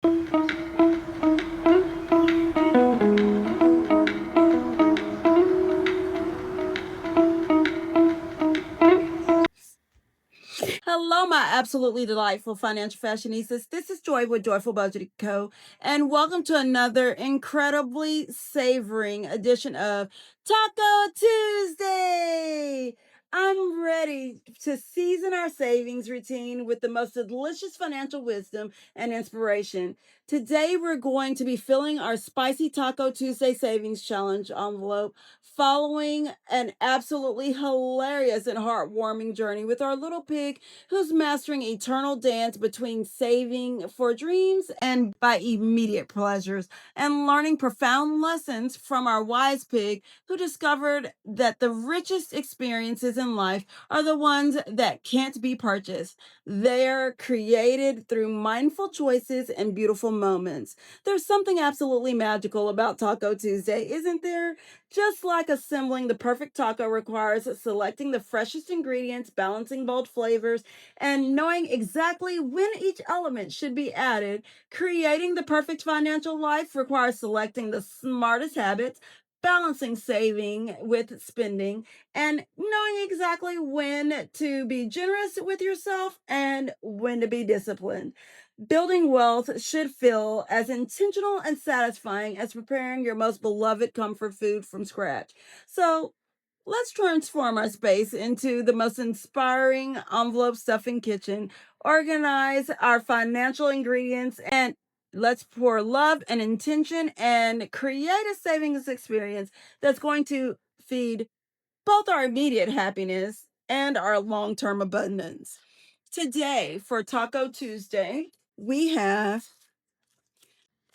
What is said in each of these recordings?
Hello, my absolutely delightful financial fashionistas. This is Joy with Joyful Budgeting Co. And welcome to another incredibly savoring edition of Taco Tuesday. I'm ready to season our savings routine with the most delicious financial wisdom and inspiration. Today, we're going to be filling our Spicy Taco Tuesday Savings Challenge envelope following an absolutely hilarious and heartwarming journey with our little pig who's mastering eternal dance between saving for dreams and by immediate pleasures, and learning profound lessons from our wise pig who discovered that the richest experiences in life are the ones that can't be purchased. They're created through mindful choices and beautiful moments. There's something absolutely magical about Taco Tuesday, isn't there? Just like assembling the perfect taco requires selecting the freshest ingredients, balancing bold flavors, and knowing exactly when each element should be added, creating the perfect financial life requires selecting the smartest habits, balancing saving with spending, and knowing exactly when to be generous with yourself and when to be disciplined. Building wealth should feel as intentional and satisfying as preparing your most beloved comfort food from scratch. So, let's transform our space into the most inspiring envelope stuffing kitchen, organize our financial ingredients, and let's pour love and intention and create a savings experience that's going to feed both our immediate happiness and our long term abundance. Today, for Taco Tuesday, we have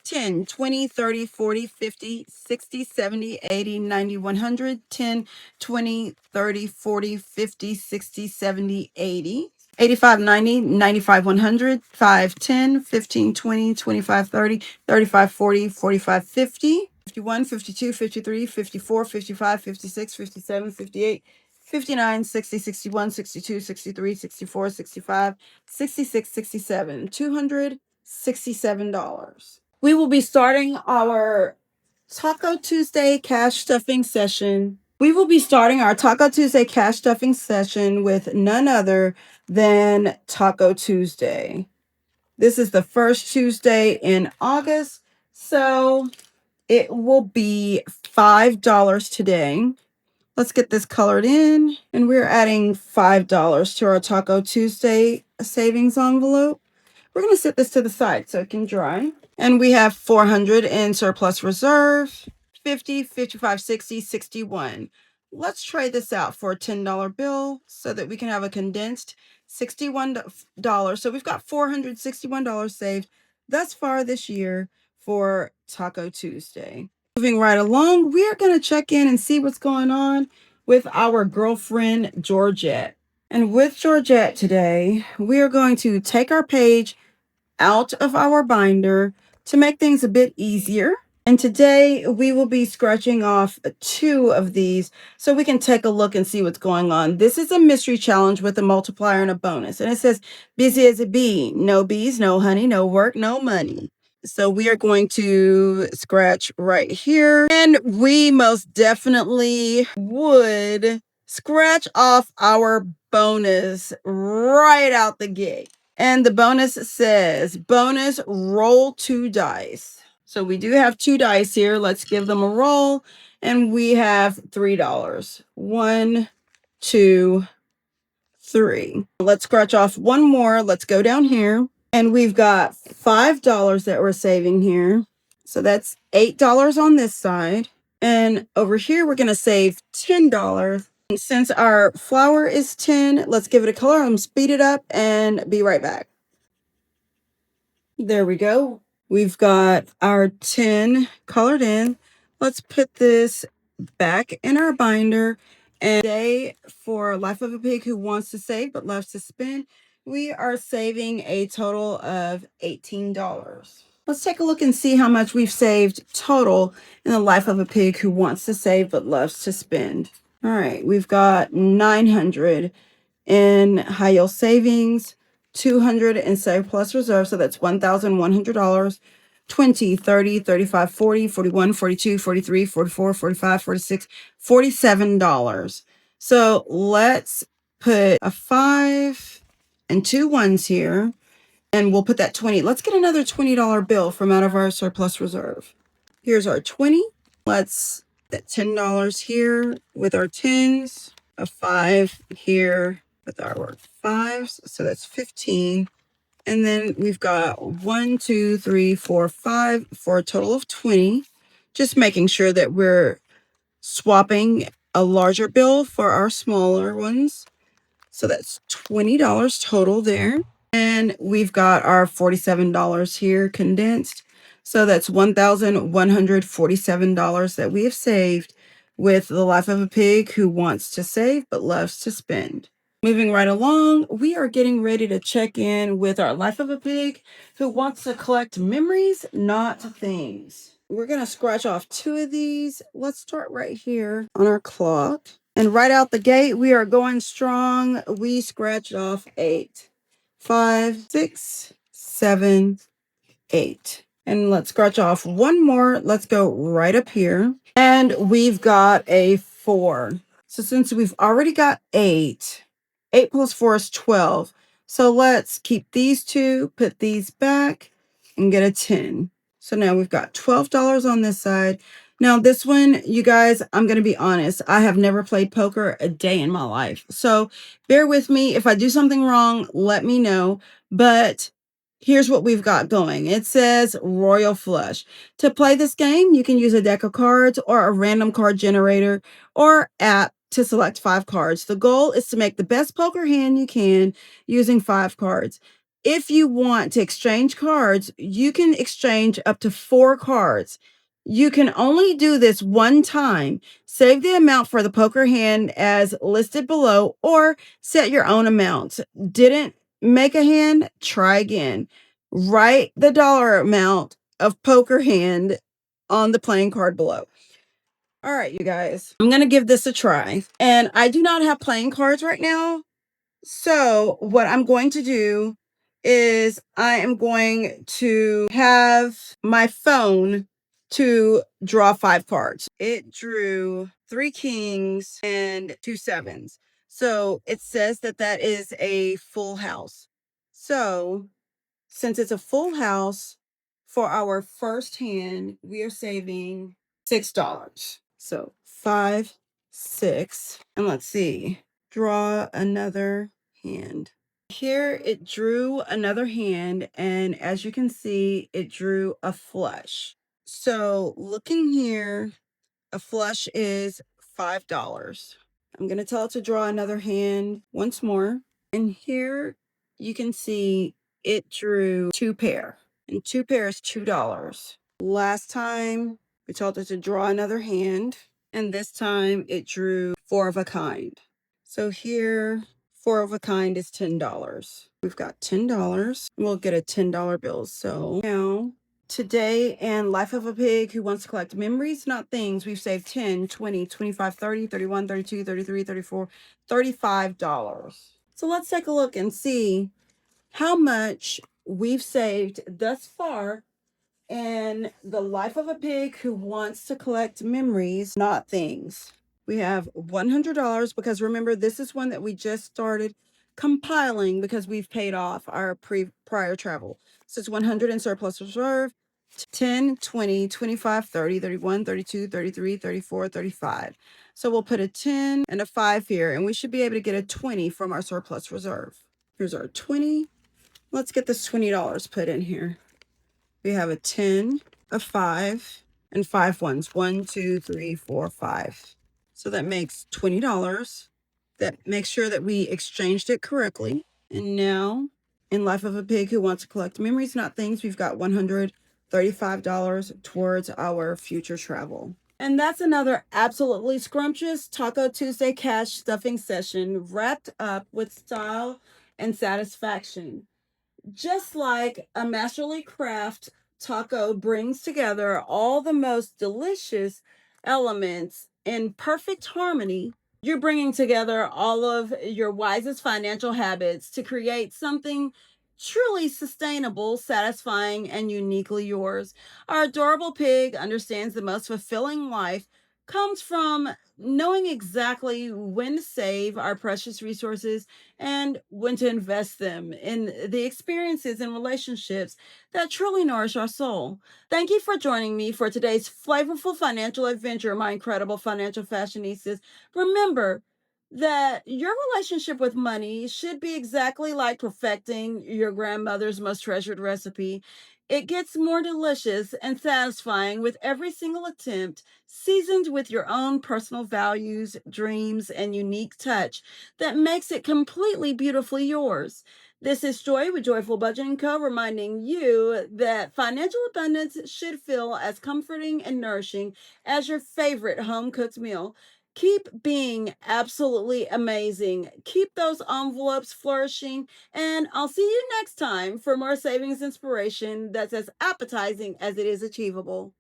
10, 20, 30, 40, 50, 60, 70, 80, 90, 100, 10, 20, 30, 40, 50, 60, 70, 80. 85, 90, 95, 100, 5, 10, 15, 20, 25, 30, 35, 40, 45, 50, 51, 52, 53, 54, 55, 56, 57, 58, 59, 60, 61, 62, 63, 64, 65, 66, 67, $267. We will be starting our Taco Tuesday cash stuffing session. We will be starting our Taco Tuesday cash stuffing session with none other than Taco Tuesday. This is the first Tuesday in August, so it will be $5 today. Let's get this colored in, and we're adding $5 to our Taco Tuesday savings envelope. We're going to set this to the side so it can dry. And we have 400 in surplus reserve, 50, 55, 60, 61. Let's trade this out for a $10 bill so that we can have a condensed $61. So we've got $461 saved thus far this year for Taco Tuesday. Moving right along, we are going to check in and see what's going on with our girlfriend, Georgette. And with Georgette today, we are going to take our page out of our binder to make things a bit easier. And today we will be scratching off 2 of these so we can take a look and see what's going on. This is a mystery challenge with a multiplier and a bonus. And it says, busy as a bee, no bees, no honey, no work, no money. So we are going to scratch right here. And we most definitely would scratch off our bonus right out the gate. And the bonus says, bonus roll 2 dice. So we do have 2 dice here. Let's give them a roll. And we have $3. 1, 2, 3. Let's scratch off one more. Let's go down here. And we've got $5 that we're saving here. So that's $8 on this side. And over here, we're going to save $10. And since our flour is 10, let's give it a color. I'm speed it up and be right back. There we go. We've got our 10 colored in. Let's put this back in our binder. And today, for Life of a Pig Who Wants to Save but Loves to Spend, we are saving a total of $18. Let's take a look and see how much we've saved total in the Life of a Pig Who Wants to Save but Loves to Spend. All right, we've got 900 in high yield savings, $200 in surplus reserve. So that's $1,100. 20, 30, 35, 40, 41, 42, 43, 44, 45, 46, $47. So let's put a 5 and 2 ones here, and we'll put that 20. Let's get another $20 bill from out of our surplus reserve. Here's our 20. Let's that $10 here with our 10s, a 5 here with our 5s. So that's 15. And then we've got 1, 2, 3, 4, 5 for a total of 20. Just making sure that we're swapping a larger bill for our smaller ones. So that's $20 total there. And we've got our $47 here condensed. So that's $1,147 that we have saved with the life of a pig who wants to save but loves to spend. Moving right along, we are getting ready to check in with our life of a pig who wants to collect memories, not things. We're going to scratch off 2 of these. Let's start right here on our clock. And right out the gate, we are going strong. We scratched off 8. 5, 6, 7, 8. And let's scratch off 1 more. Let's go right up here. And we've got a 4. So since we've already got 8, 8 plus 4 is 12. So let's keep these 2, put these back, and get a 10. So now we've got $12 on this side. Now this one, you guys, I'm going to be honest. I have never played poker a day in my life. So bear with me. If I do something wrong, let me know. But here's what we've got going. It says Royal Flush. To play this game, you can use a deck of cards or a random card generator or app to select 5 cards. The goal is to make the best poker hand you can using 5 cards. If you want to exchange cards, you can exchange up to 4 cards. You can only do this 1 time. Save the amount for the poker hand as listed below or set your own amount. Didn't make a hand? Try again. Write the dollar amount of poker hand on the playing card below. All right, you guys, I'm going to give this a try. And I do not have playing cards right now. So what I'm going to do is I am going to have my phone to draw 5 cards. It drew 3 kings and 2 sevens. So it says that that is a full house. So since it's a full house, for our first hand, we are saving $6. So 5, 6, and let's see, draw another hand. Here it drew another hand, and as you can see, it drew a flush. So looking here, a flush is $5. I'm going to tell it to draw another hand once more. And here you can see it drew 2 pair. And 2 pair is $2. Last time we told it to draw another hand. And this time it drew 4 of a kind. So here, 4 of a kind is $10. We've got $10. We'll get a $10 bill. So now today and Life of a Pig Who Wants to Collect Memories, Not Things, we've saved 10, 20, 25, 30, 31, 32, 33, 34, $35. So let's take a look and see how much we've saved thus far in the Life of a Pig Who Wants to Collect Memories, Not Things. We have $100 because remember, this is one that we just started compiling because we've paid off our prior travel. So it's 100 in surplus reserve, 10, 20, 25, 30, 31, 32, 33, 34, 35. So we'll put a 10 and a 5 here, and we should be able to get a 20 from our surplus reserve. Here's our 20. Let's get this $20 put in here. We have a 10, a 5, and 5 ones. 1, 2, 3, 4, 5. So that makes $20. That makes sure that we exchanged it correctly. And now, in Life of a Pig Who Wants to Collect Memories, Not Things, we've got $135 towards our future travel. And that's another absolutely scrumptious Taco Tuesday cash stuffing session wrapped up with style and satisfaction. Just like a masterly craft taco brings together all the most delicious elements in perfect harmony, You're bringing together all of your wisest financial habits to create something truly sustainable, satisfying, and uniquely yours. Our adorable pig understands the most fulfilling life comes from knowing exactly when to save our precious resources and when to invest them in the experiences and relationships that truly nourish our soul. Thank you for joining me for today's flavorful financial adventure, my incredible financial fashionistas. Remember that your relationship with money should be exactly like perfecting your grandmother's most treasured recipe. It gets more delicious and satisfying with every single attempt, seasoned with your own personal values, dreams, and unique touch that makes it completely beautifully yours. This is Joy with Joyful Budgeting Co. reminding you that financial abundance should feel as comforting and nourishing as your favorite home cooked meal. Keep being absolutely amazing. Keep those envelopes flourishing. And I'll see you next time for more savings inspiration that's as appetizing as it is achievable.